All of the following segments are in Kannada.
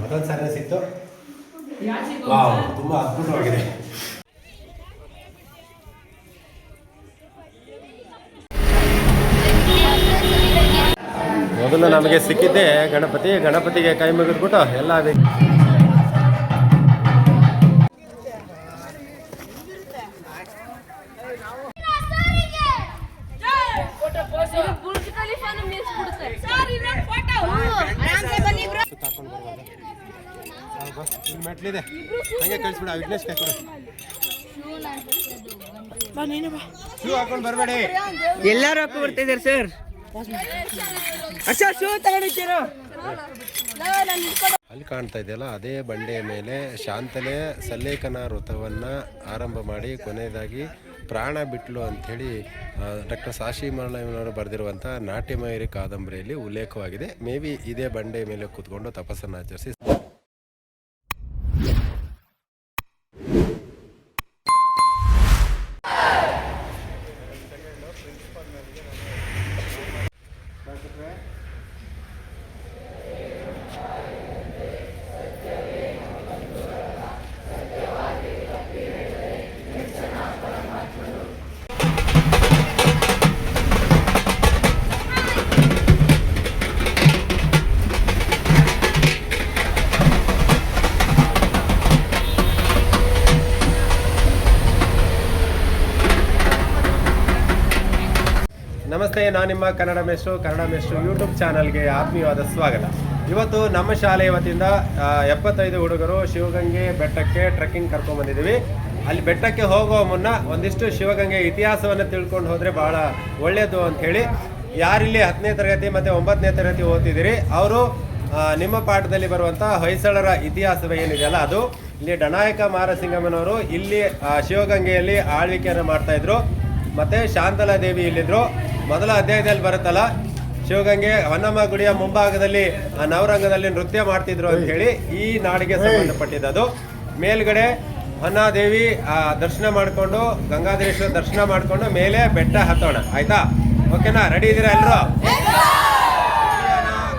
ಮತ್ತೊಂದು ಸಾರಿ ಸಿಕ್ತು. ವಾವ್, ತುಂಬ ಅದ್ಭುತವಾಗಿದೆ. ಮೊದಲು ನಮಗೆ ಸಿಕ್ಕಿದ್ದೆ ಗಣಪತಿಗೆ ಕೈ ಮುಗಿದ್ಬಿಟ್ಟು ಎಲ್ಲ ಮೆಟ್ಲಿದೆ ಹಂಗೆ ಕಳಿಸ್ಬಿಡ. ವಿಘ್ನೇಶ್ ಶೂ ಹಾಕೊಂಡು ಬರಬೇಡಿ. ಎಲ್ಲರೂ ಹಾಕಿ ಬರ್ತಿದ್ದಾರೆ ಸರ್. ಶೂ ತಗೊಂಡಿದ್ದೀರ ಅಲ್ಲಿ ಕಾಣ್ತಾ ಇದೆಯಲ್ಲ, ಅದೇ ಬಂಡೆಯ ಮೇಲೆ ಶಾಂತಲೆ ಸಲ್ಲೇಖನ ವ್ರತವನ್ನು ಆರಂಭ ಮಾಡಿ ಕೊನೆಯದಾಗಿ ಪ್ರಾಣ ಬಿಟ್ಲು ಅಂಥೇಳಿ ಡಾಕ್ಟರ್ ಸಾಶಿ ಮರಳಯ್ಯನವರು ಬರೆದಿರುವಂಥ ನಾಟ್ಯಮಯೂರಿ ಕಾದಂಬರಿಯಲ್ಲಿ ಉಲ್ಲೇಖವಾಗಿದೆ. ಮೇ ಬಿ ಇದೇ ಬಂಡೆಯ ಮೇಲೆ ಕೂತ್ಕೊಂಡು ತಪಸ್ಸನ್ನು ಆಚರಿಸಿ ನಮಸ್ತೆ, ನಾನು ನಿಮ್ಮ ಕನ್ನಡ ಮೇಷ್ಟ್ರು ಯೂಟ್ಯೂಬ್ ಚಾನಲ್ಗೆ ಆತ್ಮೀಯವಾದ ಸ್ವಾಗತ. ಇವತ್ತು ನಮ್ಮ ಶಾಲೆಯ ವತಿಯಿಂದ 75 ಹುಡುಗರು ಶಿವಗಂಗೆ ಬೆಟ್ಟಕ್ಕೆ ಟ್ರೆಕ್ಕಿಂಗ್ ಕರ್ಕೊಂಡ್ಬಂದಿದ್ದೀವಿ. ಅಲ್ಲಿ ಬೆಟ್ಟಕ್ಕೆ ಹೋಗುವ ಮುನ್ನ ಒಂದಿಷ್ಟು ಶಿವಗಂಗೆ ಇತಿಹಾಸವನ್ನು ತಿಳ್ಕೊಂಡು ಹೋದರೆ ಭಾಳ ಒಳ್ಳೆಯದು ಅಂಥೇಳಿ ಯಾರಿಲ್ಲಿ 10ನೇ ತರಗತಿ ಮತ್ತು 9ನೇ ತರಗತಿ ಓದ್ತಿದ್ದೀರಿ ಅವರು ನಿಮ್ಮ ಪಾಠದಲ್ಲಿ ಬರುವಂಥ ಹೊಯ್ಸಳರ ಇತಿಹಾಸವೇ ಏನಿದೆಯಲ್ಲ ಅದು. ಇಲ್ಲಿ ಡನಾಯಕ ಮಾರಸಿಂಗಮ್ಮನವರು ಇಲ್ಲಿ ಶಿವಗಂಗೆಯಲ್ಲಿ ಆಳ್ವಿಕೆಯನ್ನು ಮಾಡ್ತಾಯಿದ್ರು. ಮತ್ತು ಶಾಂತಲಾ ದೇವಿ ಇಲ್ಲಿದ್ದರು. ಮೊದಲ ಅಧ್ಯಾಯದಲ್ಲಿ ಬರುತ್ತಲ್ಲ, ಶಿವಗಂಗೆ ಹೊನ್ನಮ್ಮ ಗುಡಿಯ ಮುಂಭಾಗದಲ್ಲಿ ನವರಂಗದಲ್ಲಿ ನೃತ್ಯ ಮಾಡ್ತಿದ್ರು ಅಂತ ಹೇಳಿ ಈ ನಾಡಿಗೆ ಸಂಬಂಧಪಟ್ಟಿದ್ದು. ಮೇಲ್ಗಡೆ ಹೊನ್ನಾದೇವಿ ದರ್ಶನ ಮಾಡಿಕೊಂಡು ಗಂಗಾಧರೇಶ್ವರ ದರ್ಶನ ಮಾಡಿಕೊಂಡು ಮೇಲೆ ಬೆಟ್ಟ ಹತ್ತೋಣ, ಆಯ್ತಾ? ಓಕೆನಾ? ರೆಡಿ ಇದ್ದೀರಾ ಎಲ್ಲರೂ?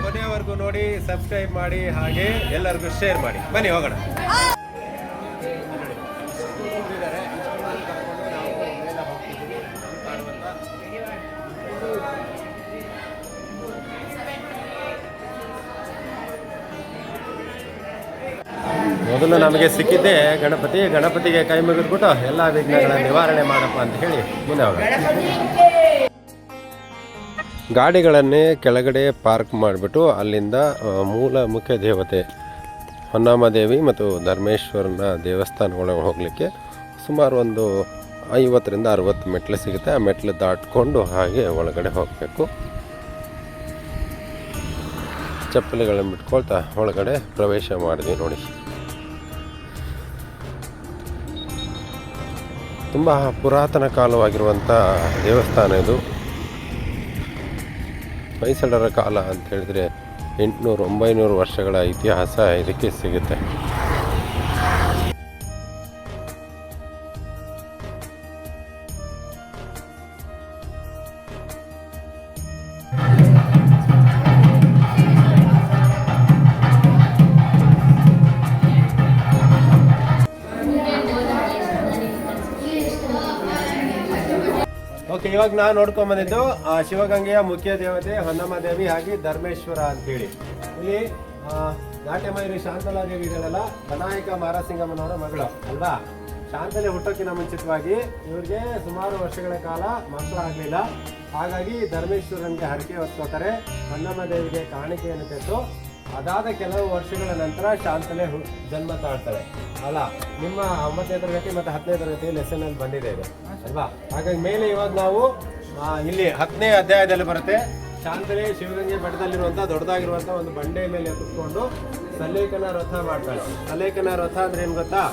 ಕೊನೆಯವರೆಗೂ ನೋಡಿ, ಸಬ್ಸ್ಕ್ರೈಬ್ ಮಾಡಿ, ಹಾಗೆ ಎಲ್ಲರಿಗೂ ಶೇರ್ ಮಾಡಿ. ಬನ್ನಿ ಹೋಗೋಣ. ಮೊದಲು ನಮಗೆ ಸಿಕ್ಕಿದ್ದೆ ಗಣಪತಿಗೆ ಕೈ ಮುಗಿದ್ಬಿಟ್ಟು ಎಲ್ಲ ವಿಘ್ನಗಳ ನಿವಾರಣೆ ಮಾಡಪ್ಪ ಅಂತ ಹೇಳಿ ಮುಂದೆ ಹೋಗೋಣ. ಗಾಡಿಗಳನ್ನೇ ಕೆಳಗಡೆ ಪಾರ್ಕ್ ಮಾಡಿಬಿಟ್ಟು ಅಲ್ಲಿಂದ ಮೂಲ ಮುಖ್ಯ ದೇವತೆ ಹೊನ್ನಮ್ಮದೇವಿ ಮತ್ತು ಧರ್ಮೇಶ್ವರನ ದೇವಸ್ಥಾನಗಳಿಗೆ ಹೋಗಲಿಕ್ಕೆ ಸುಮಾರು ಒಂದು 50ರಿಂದ 60 ಮೆಟ್ಲು ಸಿಗುತ್ತೆ. ಆ ಮೆಟ್ಲು ದಾಟ್ಕೊಂಡು ಹಾಗೆ ಒಳಗಡೆ ಹೋಗಬೇಕು. ಚಪ್ಪಲಿಗಳನ್ನು ಬಿಟ್ಕೊಳ್ತಾ ಒಳಗಡೆ ಪ್ರವೇಶ ಮಾಡಿದ್ವಿ ನೋಡಿ. ತುಂಬ ಪುರಾತನ ಕಾಲವಾಗಿರುವಂಥ ದೇವಸ್ಥಾನ ಇದು. ಹೊಯ್ಸಳರ ಕಾಲ ಅಂತ ಹೇಳಿದರೆ 800-900 ವರ್ಷಗಳ ಇತಿಹಾಸ ಇದಕ್ಕೆ ಸಿಗುತ್ತೆ. ಓಕೆ, ಇವಾಗ ನಾನು ನೋಡ್ಕೊಂಬಂದಿದ್ದು ಶಿವಗಂಗೆಯ ಮುಖ್ಯ ದೇವತೆ ಹೊನ್ನಮ್ಮ ದೇವಿ ಹಾಗೆ ಧರ್ಮೇಶ್ವರ ಅಂತೇಳಿ. ಇಲ್ಲಿ ನಾಟ್ಯಮಯೂರಿ ಶಾಂತಲಾ ದೇವಿ ಇದ್ದಾಳಲ್ಲ, ಡನಾಯಕ ಮಾರಸಿಂಗಮ್ಮನವರ ಮಗಳು ಅಲ್ವಾ? ಶಾಂತಲೆ ಹುಟ್ಟೋಕ್ಕಿಂತ ಮುಂಚಿತವಾಗಿ ಇವ್ರಿಗೆ ಸುಮಾರು ವರ್ಷಗಳ ಕಾಲ ಮಕ್ಕಳಾಗಲಿಲ್ಲ. ಹಾಗಾಗಿ ಧರ್ಮೇಶ್ವರನಿಗೆ ಹರಕೆ ಹೊತ್ಕೋತಾರೆ. ಹೊನ್ನಮ್ಮ ದೇವಿಗೆ ಕಾಣಿಕೆಯನ್ನು ತೆತ್ತು ಅದಾದ ಕೆಲವು ವರ್ಷಗಳ ನಂತರ ಶಾಂತಲೆ ಜನ್ಮ ತಾಳ್ತಾಳೆ ಅಲ್ಲ. ನಿಮ್ಮ 9ನೇ ತರಗತಿ ಮತ್ತು 10ನೇ ತರಗತಿ ಲೆಸನಲ್ಲಿ ಬಂದಿದೆ ಇದು ಅಲ್ವಾ? ಹಾಗಾಗಿ ಮೇಲೆ ಇವಾಗ ನಾವು ಇಲ್ಲಿ 10ನೇ ಅಧ್ಯಾಯದಲ್ಲಿ ಬರುತ್ತೆ. ಶಾಂತಲೆ ಶಿವಗಂಗೆ ಬೆಟ್ಟದಲ್ಲಿರುವಂಥ ದೊಡ್ಡದಾಗಿರುವಂಥ ಒಂದು ಬಂಡೆ ಮೇಲೆ ಕುತ್ಕೊಂಡು ಸಲ್ಲೇಖನ ವ್ರತ ಮಾಡ್ತಾಳೆ. ಸಲ್ಲೇಖನ ವ್ರತ ಅಂದ್ರೆ ಏನು ಗೊತ್ತಾ?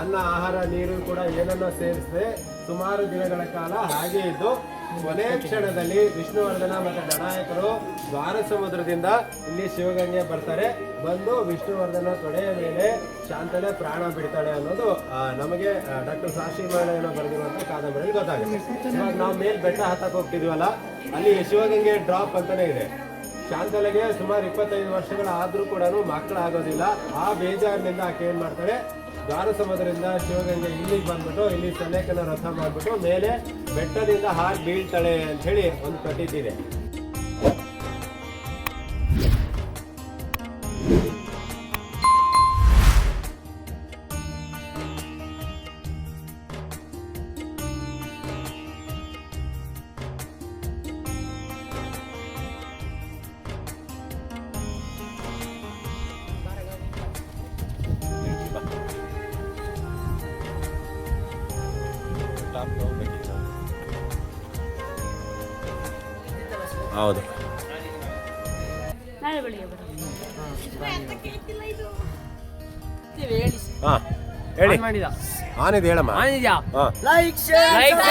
ಅನ್ನ ಆಹಾರ ನೀರು ಕೂಡ ಏನನ್ನೋ ಸೇರಿಸದೆ ಸುಮಾರು ದಿನಗಳ ಕಾಲ ಹಾಗೆ ಇದ್ದು ಕೊನೆಯ ಕ್ಷಣದಲ್ಲಿ ವಿಷ್ಣುವರ್ಧನ ಮತ್ತು ಡನಾಯಕರು ದ್ವಾರ ಸಮುದ್ರದಿಂದ ಇಲ್ಲಿ ಶಿವಗಂಗೆ ಬರ್ತಾರೆ. ಬಂದು ವಿಷ್ಣುವರ್ಧನ ತೊಡೆಯ ಮೇಲೆ ಶಾಂತಲೆ ಪ್ರಾಣ ಬಿಡ್ತಾಳೆ ಅನ್ನೋದು ನಮಗೆ ಡಾಕ್ಟರ್ ಸಾಶಿ ಮರಳಯ್ಯನವರು ಬರೆದಿರುವಂಥ ಕಾದಂಬರಿಯಲ್ಲಿ ಗೊತ್ತಾಗುತ್ತೆ. ಇವಾಗ ನಾವು ಮೇಲೆ ಬೆಟ್ಟ ಹತ್ತಕ್ಕೆ ಹೋಗ್ತಿದ್ವಲ್ಲ, ಅಲ್ಲಿ ಶಿವಗಂಗೆ ಡ್ರಾಪ್ ಅಂತಾನೆ ಇದೆ. ಶಾಂತಲೆಗೆ ಸುಮಾರು 25 ವರ್ಷಗಳ ಆದ್ರೂ ಕೂಡ ಮಕ್ಕಳಾಗೋದಿಲ್ಲ. ಆ ಬೇಜಾರಿನಿಂದ ಆಕೆ ಏನ್ ಮಾಡ್ತಾಳೆ, ದ್ವಾರಸಮುದ್ರದಿಂದ ಶಿವಗಂಗೆ ಇಲ್ಲಿಗೆ ಬಂದ್ಬಿಟ್ಟು ಇಲ್ಲಿ ಸನೇಕನ ರಥ ಮಾಡ್ಬಿಟ್ಟು ಮೇಲೆ ಬೆಟ್ಟದಿಂದ ಹಾರಿ ಬೀಳ್ತಾಳೆ ಅಂತ ಹೇಳಿ ಒಂದು ಪ್ರತೀತಿ ಇದೆ. ಹೌದು, ನಾಳೆ ಬೆಳಿಗ್ಗೆ ಬರೋದು. ಹಾ ಹೇಳಿ. ಮಾಡಿದ ಆನಿದೆ ಹೇಳಮ್ಮ. ಮಾಡಿದ್ಯಾ? ಹಾ ಲೈಕ್ ಶೇರ್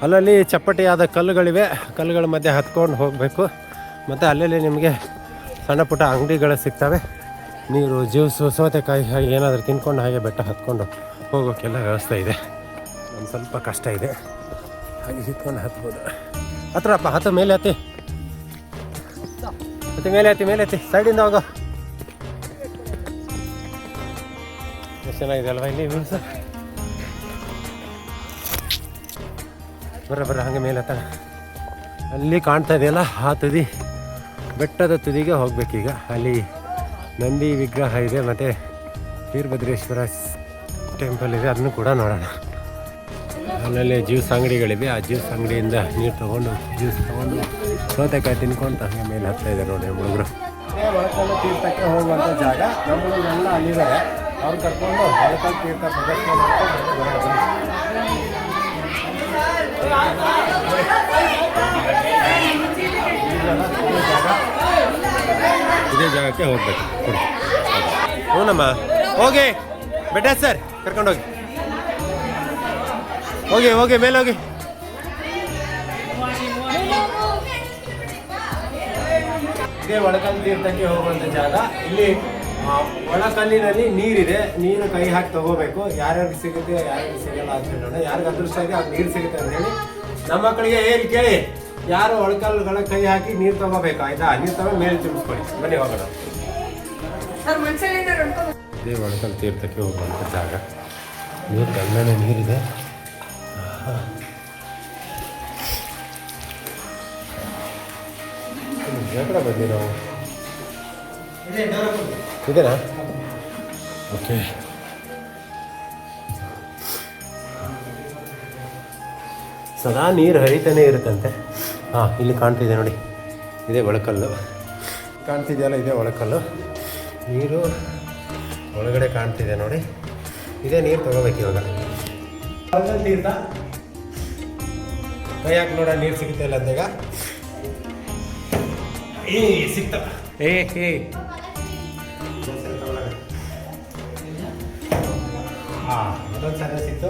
ಅಲ್ಲಲ್ಲಿ ಚಪ್ಪಟೆಯಾದ ಕಲ್ಲುಗಳಿವೆ. ಕಲ್ಲುಗಳ ಮಧ್ಯೆ ಹತ್ಕೊಂಡು ಹೋಗಬೇಕು. ಮತ್ತು ಅಲ್ಲಲ್ಲಿ ನಿಮಗೆ ಸಣ್ಣ ಪುಟ್ಟ ಅಂಗಡಿಗಳು ಸಿಗ್ತವೆ. ನೀರು, ಜ್ಯೂಸು, ಸೌತೆಕಾಯಿ ಹಾಗೆ ಏನಾದರೂ ತಿನ್ಕೊಂಡು ಹಾಗೆ ಬೆಟ್ಟ ಹತ್ಕೊಂಡು ಹೋಗೋಕ್ಕೆಲ್ಲ ವ್ಯವಸ್ಥೆ ಇದೆ. ಒಂದು ಸ್ವಲ್ಪ ಕಷ್ಟ ಇದೆ, ಹಾಗೆ ಸಿಕ್ಕೊಂಡು ಹತ್ಬೋದು. ಹತ್ರಪ್ಪ, ಹತ್ತು ಮೇಲೆ ಹತ್ತಿ, ಮೇಲೆ ಹತ್ತಿ, ಮೇಲೆ ಹತ್ತಿ, ಸೈಡಿಂದ ಹೋಗೋ. ಎಷ್ಟು ಚೆನ್ನಾಗಿದೆ ಅಲ್ವಾ ಇಲ್ಲಿ ವ್ಯೂಸ್. ಬರ್ರ ಹಾಗೆ ಮೇಲೆ ಹತ್ತಣ. ಅಲ್ಲಿ ಕಾಣ್ತಾ ಇದೆಯಲ್ಲ ಆ ತುದಿ, ಬೆಟ್ಟದ ತುದಿಗೆ ಹೋಗ್ಬೇಕೀಗ. ಅಲ್ಲಿ ನಂದಿ ವಿಗ್ರಹ ಇದೆ ಮತ್ತು ವೀರಭದ್ರೇಶ್ವರ ಟೆಂಪಲ್ ಇದೆ, ಅದನ್ನು ಕೂಡ ನೋಡೋಣ. ಅಲ್ಲಲ್ಲಿ ಜ್ಯೂಸ್ ಅಂಗಡಿಗಳಿವೆ. ಆ ಜ್ಯೂಸ್ ಅಂಗಡಿಯಿಂದ ನೀರು ತೊಗೊಂಡು ಜ್ಯೂಸ್ ತೊಗೊಂಡು ಸೌತೆಕಾಯಿ ತಿನ್ಕೊಂಡು ಹಂಗೆ ಮೇಲೆ ಹತ್ತಾ ಇದೆ ನೋಡಿ ಹುಡುಗರು. ಒಳಕಲ್ಲು ತೀರ್ಥಕ್ಕೆ ಹೋಗುವಂಥ ಜಾಗ. ನಮ್ಮೂರೆಲ್ಲ ಅಲ್ಲಿದ್ದಾರೆ, ಅವ್ರು ಕರ್ಕೊಂಡು ಒಳಕಲ್ಲು ತೀರ್ಥ ಪ್ರದರ್ಶನ ಮಾಡ್ಕೊಂಡು ಇದೇ ಜಾಗಕ್ಕೆ ಹೋಗ್ಬೇಕು. ಹ್ಞೂನಮ್ಮ, ಹೋಗಿ ಬೆಟ್ಟ ಸರ್ ಕರ್ಕೊಂಡೋಗಿ, ಹೋಗಿ ಹೋಗಿ ಮೇಲೆ ಹೋಗಿ. ಇದೇ ಒಳಕಲ್ಲು ತೀರ್ಥಕ್ಕೆ ಹೋಗುವಂಥ ಜಾಗ. ಇಲ್ಲಿ ಒಳಕಲ್ಲಿನಲ್ಲಿ ನೀರಿದೆ, ನೀರು ಕೈ ಹಾಕಿ ತಗೋಬೇಕು. ಯಾರ್ಯಾರಿಗೆ ಸಿಗುತ್ತೆ ಯಾರ್ಯಾರಿಗೆ ಸಿಗಲ್ಲ ಅಂತ ಹೇಳೋಣ. ಯಾರಿಗೆ ಅದೃಷ್ಟ ಇದೆ ಅದು ನೀರು ಸಿಗುತ್ತೆ ಅಂತ ಹೇಳಿ ನಮ್ಮ ಮಕ್ಕಳಿಗೆ ಹೇಳಿ ಕೇಳಿ, ಯಾರು ಒಳಕಲ್ಲುಗಳ ಕೈ ಹಾಕಿ ನೀರು ತಗೋಬೇಕು, ಆಯ್ತಾ? ನೀರು ತಗೊಂಡು ಮೇಲೆ ತುಂಬಿಸ್ಕೊಳ್ಳಿ. ಬನ್ನಿ ಹೋಗೋಣ. ಇದೇ ಒಳಕಲ್ಲು ತೀರ್ಥಕ್ಕೆ ಹೋಗುವಂಥ ಜಾಗ. ನೀರು ತಣ್ಣನೆ ನೀರಿದೆ. ಯಾಕಡೆ ಬಂದ್ವಿ ನಾವು? ಇದೇನಾ? ಓಕೆ. ಸದಾ ನೀರು ಹರಿತಾನೆ ಇರುತ್ತಂತೆ. ಹಾಂ, ಇಲ್ಲಿ ಕಾಣ್ತಿದೆ ನೋಡಿ, ಇದೇ ಒಳಕಲ್ಲು ಕಾಣ್ತಿದೆಯಲ್ಲ, ಇದೇ ಒಳಕಲ್ಲು. ನೀರು ಒಳಗಡೆ ಕಾಣ್ತಿದೆ ನೋಡಿ, ಇದೇ ನೀರು ತಗೋಬೇಕು ಇವಾಗ. ಒಳಕಲ್ಲು ತೀರ್ಥ ಕೈ ಹಾಕಿ ನೋಡ, ನೀರು ಸಿಗುತ್ತೆ ಇಲ್ಲ ಅಂದಾಗ. ಸಿಕ್ತ ಅದೊಂದು ಸರಿ ಸಿಕ್ತು.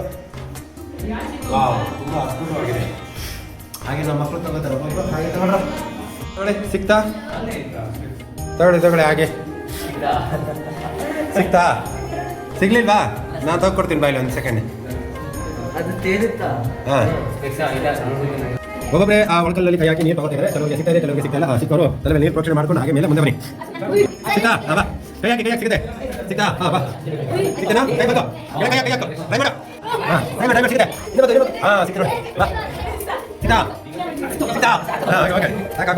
ತುಂಬ ಅದ್ಭುತವಾಗಿದೆ. ಹಾಗೆ ನಮ್ಮ ಮಕ್ಕಳು ತಗೋತಾರೆ, ಒಬ್ಬೊಬ್ರು ಹಾಗೆ ತಗೊಂಡ್ರ ನೋಡಿ. ಸಿಕ್ತಾ? ತಗೊಳ್ಳಿ ಹಾಗೆ. ಸಿಕ್ತಾ? ಸಿಗ್ಲಿಲ್ವಾ? ನಾನು ತಗೊಡ್ತೀನಿ ಬಾಯಿಲಿ ಒಂದು ಸೆಕೆಂಡ್. ಹಾಂ, ಒಬ್ಬೊಬ್ಬರೇ ಆ ಒಳಕಲ್ಲಲ್ಲಿ ಕೈ ಹಾಕಿ ನೀರು ತಗೋತಿದ್ದಾರೆ. ಕೆಲವರಿಗೆ ಸಿಗ್ತಾ ಇದೆ, ಕೆಲವರಿಗೆ ಸಿಗ್ತಾಯಿಲ್ಲ. ಸಿಕ್ಕವರು ತಲೆ ನೀರು ಪ್ರೋಕ್ಷಣೆ ಮಾಡ್ಕೊಂಡು ಹಾಗೆ ಮೇಲೆ ಮುಂದೆ ಬನ್ನಿ. ಸಿಗ್ತಾ? ಹಾಂ, ಬಾ. ಕೈ ಹಾಕಿ ಸಿಗುತ್ತೆ. ಸಿಗ್ತಾ? ಹಾಂ, ಬಾ. ಸಿಗ್ತೇನಾ? ಕೈ ಬಂದು ಕೈ ಹಾಕು, ಟ್ರೈ ಮಾಡು. ಹಾಂ, ಟ್ರೈ ಮಾಡಿ ಸಿಗುತ್ತೆ. ಹಾಂ, ಸಿಕ್ತು ನೋಡಿ. ಬಾ. ಸಿಗ್ತಾ? ಸಿಗ್ತಾ? ಹಾಂ, ಓಕೆ. ಹಾಕ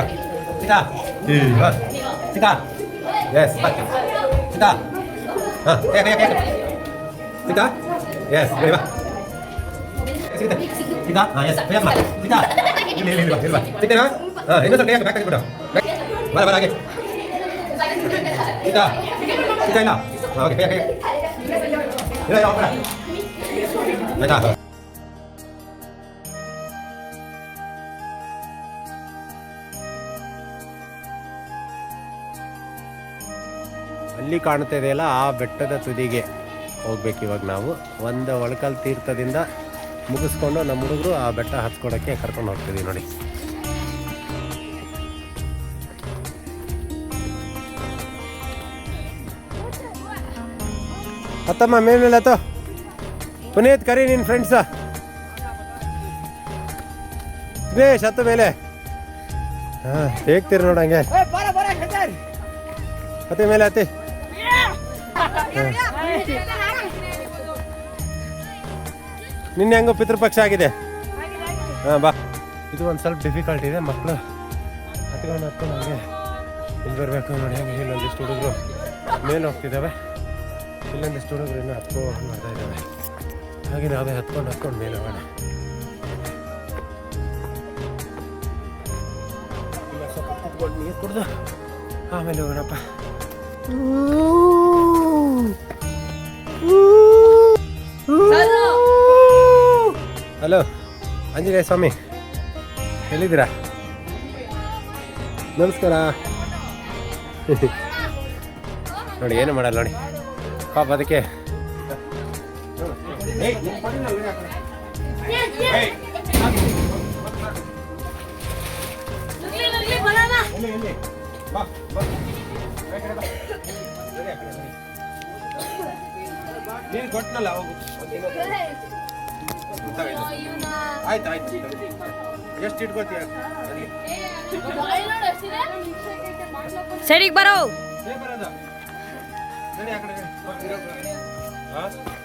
ಸಿಗ್ತಾ? ಸಿಗ್ತಾ? ಎಸ್. ಸಿಗ್ತಾ? ಹಾಂ, ಕೈ ಸಿಗ್ತಾ? ಎಸ್, ಬೈ ಬಾ. ಸಿಗುತ್ತೆ. ಸಿಗ್ತಾ? ಹಾಂ, ಎಸ್. ಕೈ ಹಾಕಮ್ಮ. ಸಿಗ್ತಾ? ಇಲ್ಲ ಸಿಗ್ತೇನಾ? ಹಾಂ, ಇನ್ನೊಂದು ಕೈ ಹಾಕಿ ಬ್ಯಾಕ್ ತೆಗೆದ್ಬಿಡು. ಬರ ಹಾಗೆ. ಸಿಗ್ತಾ? ಸಿಗ್ತಾ ಇಲ್ಲ? ಹಾಂ, ಓಕೆ. ಕೈ ಹಾಕಿ. ಇಲ್ಲ ಆಯ್ತಾ? ಅಲ್ಲಿ ಕಾಣ್ತಾ ಇದೆಯಲ್ಲ ಆ ಬೆಟ್ಟದ ತುದಿಗೆ ಹೋಗ್ಬೇಕು ಇವಾಗ ನಾವು. ಒಂದು ಒಳಕಲ್ ತೀರ್ಥದಿಂದ ಮುಗಿಸ್ಕೊಂಡು ನಮ್ಮ ಹುಡುಗರು ಆ ಬೆಟ್ಟ ಹತ್ಕೊಳಕ್ಕೆ ಕರ್ಕೊಂಡು ಹೋಗ್ತಿದ್ದೀವಿ ನೋಡಿ. ಹತ್ತಮ್ಮ ಮೇಲೆ ಹತ್ತೋ. ಪುನೀತ್ ಕರಿ ನಿನ್ನ ಫ್ರೆಂಡ್ಸ. ದಿನೇಶ್ ಹತ್ತು ಮೇಲೆ. ಹಾಂ ಹೇಗ್ತೀರಿ ನೋಡಂಗೆ. ಹತ್ತಿ ಮೇಲೆ ಹತ್ತಿ. ನಿನ್ನೆ ಹೆಂಗೋ ಪಿತೃಪಕ್ಷ ಆಗಿದೆ. ಹಾಂ ಬಾ. ಇದು ಒಂದು ಸ್ವಲ್ಪ ಡಿಫಿಕಲ್ಟ್ ಇದೆ, ಮಕ್ಕಳು ಹತ್ಕೊಂಡು ಹಂಗೆ ಇಲ್ಲಿ ಬರಬೇಕು ನೋಡಿ. ಹಂಗೆ ಇಲ್ಲೊಂದಿಷ್ಟು ಹುಡುಗರು ಮೇಲೆ ಹೋಗ್ತಿದ್ದಾವೆ, ಇಲ್ಲೊಂದಿಷ್ಟು ಹುಡುಗರು ಇನ್ನೂ ಹತ್ಕೊಂಡು ಮಾಡ್ತಾ ಇದ್ದಾವೆ. ಹಾಗೆ ನಾವೇ ಹತ್ಕೊಂಡು ಮೇಲೆ ಹೋಗೋಣ. ಸ್ವಲ್ಪ ಕುತ್ಕೊಂಡು ನೀರು ಕುಡ್ದು ಆಮೇಲೆ ಹೋಗೋಣಪ್ಪ. ಹಲೋ ಆಂಜನೇಯ ಸ್ವಾಮಿ, ಎಲ್ಲಿದ್ದೀರಾ? ನಮಸ್ಕಾರ. ನೋಡಿ ಏನು ಮಾಡಲ್ಲ ನೋಡಿ ಪಾಪ ಅದಕ್ಕೆ. ನೀನು ಕೊಟ್ಟನಲ್ಲ ಹೋಗು. ಆಯ್ತು ಎಷ್ಟು ಇಟ್ಕೋತೀಯ? ಸರಿಗ್ ಬರೋ.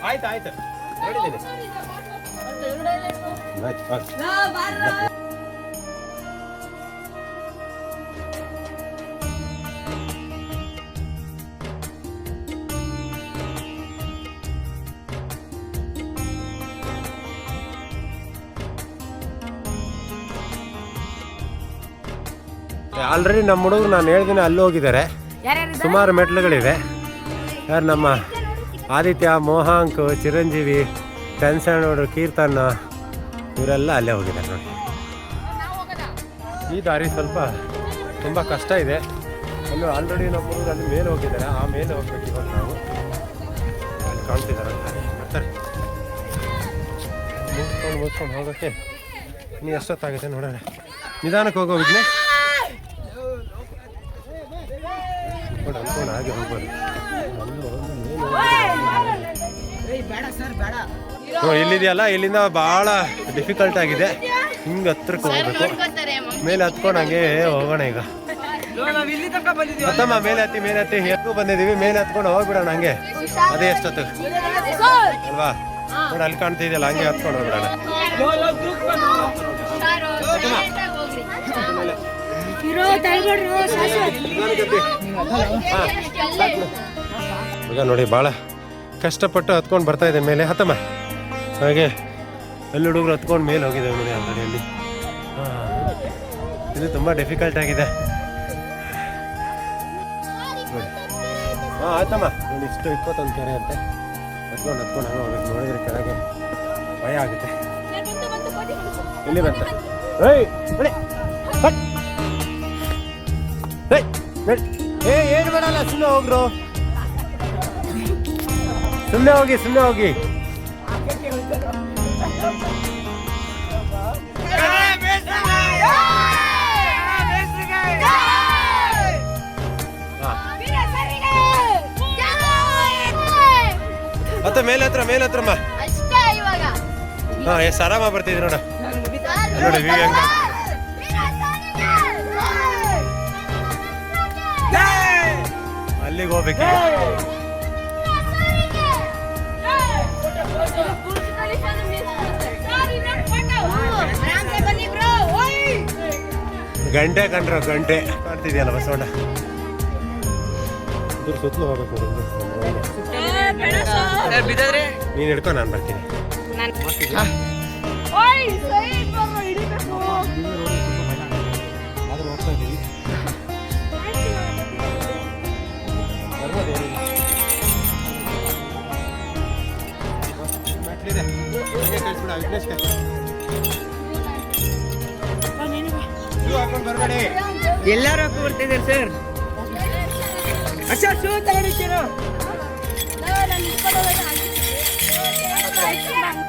ಆಯ್ತು ನೋಡಿದ್ದೀನಿ. ಆಲ್ರೆಡಿ ನಮ್ಮ ಹುಡುಗರು ನಾನು ಹೇಳ್ತೀನಿ ಅಲ್ಲಿ ಹೋಗಿದ್ದಾರೆ. ಸುಮಾರು ಮೆಟ್ಲುಗಳಿವೆ. ಯಾರು ನಮ್ಮ ಆದಿತ್ಯ, ಮೋಹಾಂಕ್, ಚಿರಂಜೀವಿ, ಟೆನ್ಸಣ್ಣೋಡು, ಕೀರ್ತನ್ ಇವರೆಲ್ಲ ಅಲ್ಲೇ ಹೋಗಿದ್ದಾರೆ ನೋಡಿ. ಈ ದಾರಿ ಸ್ವಲ್ಪ ತುಂಬ ಕಷ್ಟ ಇದೆ. ಅಲ್ಲೂ ಆಲ್ರೆಡಿ ನಮ್ಮ ಹುಡುಗರು ಅಲ್ಲಿ ಮೇಲೆ ಹೋಗಿದ್ದಾರೆ. ಆ ಮೇಲೆ ಹೋಗ್ಬೇಕು ಇವಾಗ ನಾವು. ಅಲ್ಲಿ ಕಾಣ್ತಿದ್ದಾರೆ ಬರ್ತಾರೆ. ಮುಗಿಸ್ಕೊಂಡು ಹೋಗೋಕ್ಕೆ ಇನ್ನು ಎಷ್ಟೊತ್ತಾಗುತ್ತೆ ನೋಡೋಣ. ನಿಧಾನಕ್ಕೆ ಹೋಗೋ ವಿಜ್ಞೆ ಅನ್ಕೊಂಡು ಹಾಗೆ ಹೋಗ್ಬೋದು. ಇಲ್ಲಿದೆಯಲ್ಲ, ಇಲ್ಲಿಂದ ಭಾಳ ಡಿಫಿಕಲ್ಟ್ ಆಗಿದೆ. ಹಿಂಗೆ ಹತ್ರಕ್ಕೆ ಹೋಗ್ಬೇಕು. ಮೇಲೆ ಹತ್ಕೊಂಡು ಹಂಗೆ ಹೋಗೋಣ ಈಗ. ಮತ್ತಮ್ಮ ಮೇಲೆ ಹತ್ತಿ ಎತ್ತು ಬಂದಿದ್ದೀವಿ. ಮೇಲೆ ಹತ್ಕೊಂಡು ಹೋಗ್ಬಿಡೋಣ ಹಂಗೆ. ಅದೇ ಎಷ್ಟೊತ್ತು ಅಲ್ವಾ? ನೋಡಿ ಅಲ್ಲಿ ಕಾಣ್ತಿದೆಯಲ್ಲ, ಹಂಗೆ ಹತ್ಕೊಂಡು ಹೋಗ್ಬಿಡೋಣ. ಈಗ ನೋಡಿ ಭಾಳ ಕಷ್ಟಪಟ್ಟು ಹತ್ಕೊಂಡು ಬರ್ತಾ ಇದೆ ಮೇಲೆ. ಹತ್ತಮ್ಮ ಹಾಗೆ ಅಲ್ಲಿ ಹುಡುಗರು ಹತ್ಕೊಂಡು ಮೇಲೆ ಹೋಗಿದ್ದೇವೆ ನೋಡಿ ಆಲ್ರೆಡಿ ಅಲ್ಲಿ. ಇದು ತುಂಬ ಡಿಫಿಕಲ್ಟ್ ಆಗಿದೆ. ಆಯ್ತಮ್ಮ ನೋಡಿ, ಇಷ್ಟು 21 ಕೆರೆ ಅಂತೆ. ಹತ್ಕೊಂಡು ಹಂಗೆ ಹೋಗ್ಬೇಕು. ನೋಡಿದ್ರೆ ಕೆಳಗೆ ಭಯ ಆಗುತ್ತೆ. ಎಲ್ಲಿ ಬಂತ? ಏನು ಮಾಡಲ್ಲ, ಸುಮ್ಮನೆ ಹೋಗ್ರು. ಸುಮ್ಮನೆ ಹೋಗಿ. ಮತ್ತೆ ಮೇಲೆ ಹತ್ರಮ್ಮ. ಹಾ ಎಷ್ಟು ಆರಾಮ ಬರ್ತಿದ್ವಿ ನೋಡ. ನೋಡಿ ಹೆಂಗ ಅಲ್ಲಿಗೆ ಹೋಗ್ಬೇಕು. ಗಂಟೆ ಮಾಡ್ತಿದ್ಯಲ್ಲ ಬಸವಣ್ಣ. ಸುತ್ತಲೂ ಹೋಗ್ಬೇಕು. ನೀನು ಹಿಡ್ಕೊ, ನಾನು ಬರ್ತೀನಿ. ಎಲ್ಲರೂ ಬರ್ತಿದ್ದಾರೆ ಸರ್.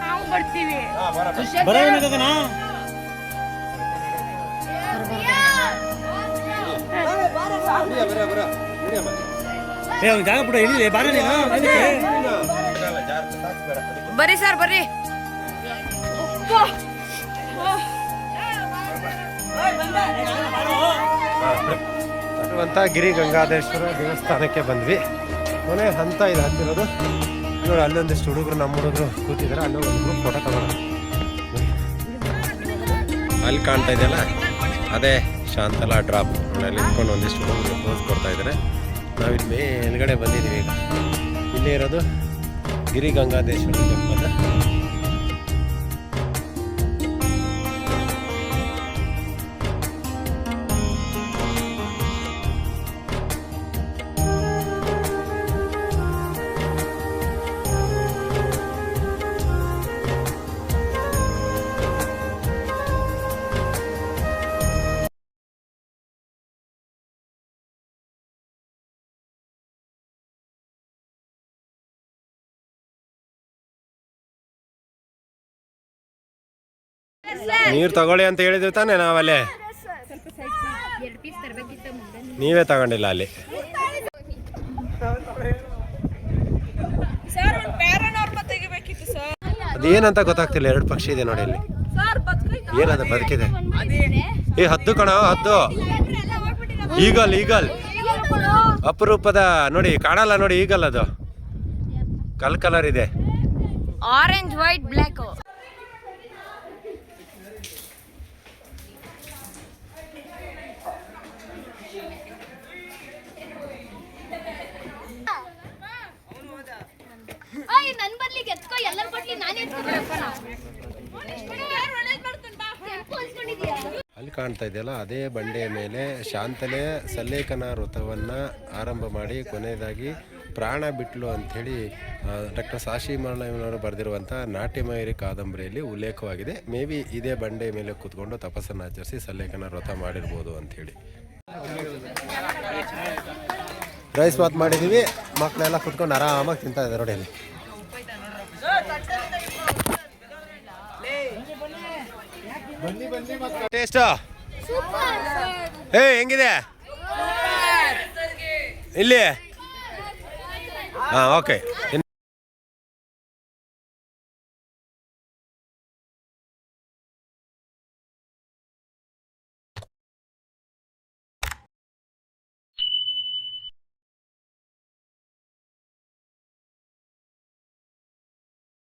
ನಾವು ಬರ್ತೀವಿ. ಜಾಗ ಬಿಡ ಇಲ್ಲಿ ಬಾರ ಬರ್ರಿ ಸರ್ ಬರ್ರಿ. ಅಂತ ಗಿರಿ ಗಂಗಾಧರೇಶ್ವರ ದೇವಸ್ಥಾನಕ್ಕೆ ಬಂದ್ವಿ. ಕೊನೆ ಹಂತ ಇದು ಹತ್ತಿರೋದು ನೋಡಿ. ಅಲ್ಲೊಂದಿಷ್ಟು ಹುಡುಗರು, ನಮ್ಮ ಹುಡುಗರು ಕೂತಿದ್ದಾರೆ. ಅಲ್ಲೂ ಒಂದು ಗ್ರೂಪ್ ಫೋಟೋ ತಗೋಣ. ಅಲ್ಲಿ ಕಾಣ್ತಾ ಇದೆಯಲ್ಲ ಅದೇ ಶಾಂತಲಾ ಡ್ರಾಪ್. ಅಲ್ಲಿ ನಿಂತ್ಕೊಂಡು ಒಂದಿಷ್ಟು ಹುಡುಗರು ಪೋಸ್ ಕೊಡ್ತಾ ಇದ್ದಾರೆ. ನಾವಿಲ್ಲಿ ಮೇಲ್ಗಡೆ ಬಂದಿದ್ದೀವಿ. ಈಗ ಇಲ್ಲೇ ಇರೋದು ಗಿರಿ ಗಂಗಾಧರೇಶ್ವರ ಟೆಂಪಲ್. ನೀರು ತಗೊಳ್ಳಿ ಅಂತ ಹೇಳಿದ್ವಿ ತಾನೇ ನಾವಲ್ಲೇ. ನೀವೇ ತಗೊಂಡಿಲ್ಲ ಅಲ್ಲಿ. ಅದೇನಂತ ಗೊತ್ತಾಗ್ತಿಲ್ಲ. ಎರಡು ಪಕ್ಷಿ ಇದೆ ನೋಡಿ ಅಲ್ಲಿ. ಏನದ ಬದುಕಿದೆ? ಏ ಹದ್ದು ಕಣ, ಹದ್ದು. ಈಗಲ್ ಈಗಲ್ ಅಪರೂಪದ ನೋಡಿ, ಕಾಣಲ್ಲ ನೋಡಿ. ಈಗಲ್ ಅದು ಕಲರ್ ಇದೆ. Orange white black. ನನ್ ಬರ್ಲಿಕ್ಕೆ ಎತ್ಕೋ, ಎಲ್ಲರ ಕೊಟ್ಲಿ ನಾನೇ ಅಲ್ಲಿ ಕಾಣ್ತಾ ಇದೆಯಲ್ಲ ಅದೇ ಬಂಡೆಯ ಮೇಲೆ ಶಾಂತಲೆ ಸಲ್ಲೇಖನ ವ್ರತವನ್ನು ಆರಂಭ ಮಾಡಿ ಕೊನೆಯದಾಗಿ ಪ್ರಾಣ ಬಿಟ್ಲು ಅಂಥೇಳಿ ಡಾಕ್ಟರ್ ಸಾಶಿ ಮರಳಯ್ಯನವರು ಬರೆದಿರುವಂಥ ನಾಟ್ಯಮಯೂರಿ ಕಾದಂಬರಿಯಲ್ಲಿ ಉಲ್ಲೇಖವಾಗಿದೆ. ಮೇ ಬಿ ಇದೇ ಬಂಡೆ ಮೇಲೆ ಕೂತ್ಕೊಂಡು ತಪಸ್ಸನ್ನು ಆಚರಿಸಿ ಸಲ್ಲೇಖನ ವ್ರತ ಮಾಡಿರ್ಬೋದು ಅಂಥೇಳಿ. ರೈಸ್ ಬಾತ್ ಮಾಡಿದ್ದೀವಿ. ಮಕ್ಕಳೆಲ್ಲ ಕೂತ್ಕೊಂಡು ಆರಾಮಾಗಿ ತಿಂತಾ ಇದ್ದಾರೆ ನೋಡಿ ಅಲ್ಲಿ. ಟೇಸ್ಟ್ ಹೆಂಗಿದೆ ಇಲ್ಲಿ? ಹಾಂ ಓಕೆ.